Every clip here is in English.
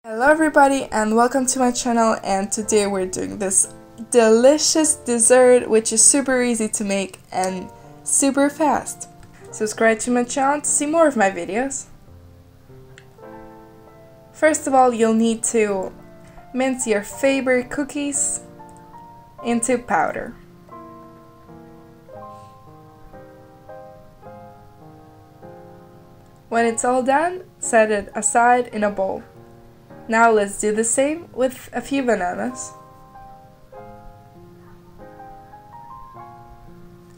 Hello everybody and welcome to my channel, and today we're doing this delicious dessert which is super easy to make and super fast. Subscribe to my channel to see more of my videos. First of all, you'll need to mince your favorite cookies into powder. When it's all done, set it aside in a bowl. Now let's do the same with a few bananas.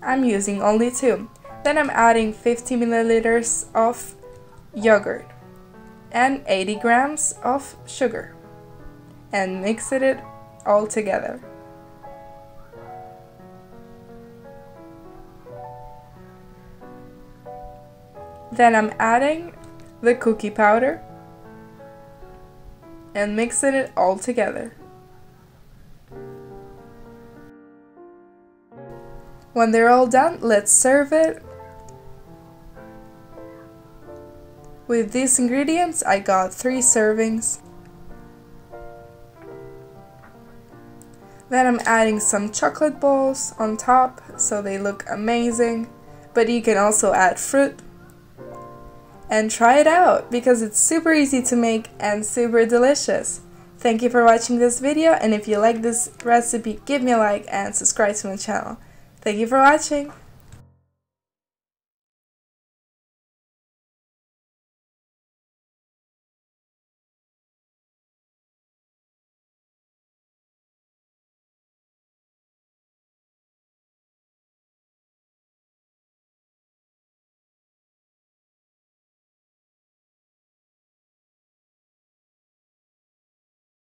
I'm using only 2. Then I'm adding 50 milliliters of yogurt and 80 grams of sugar and mix it all together. Then I'm adding the cookie powder and mixing it all together. When they're all done, let's serve it. With these ingredients, I got 3 servings. Then I'm adding some chocolate balls on top so they look amazing, but you can also add fruit. And try it out because it's super easy to make and super delicious. Thank you for watching this video, and if you like this recipe, give me a like and subscribe to my channel. Thank you for watching.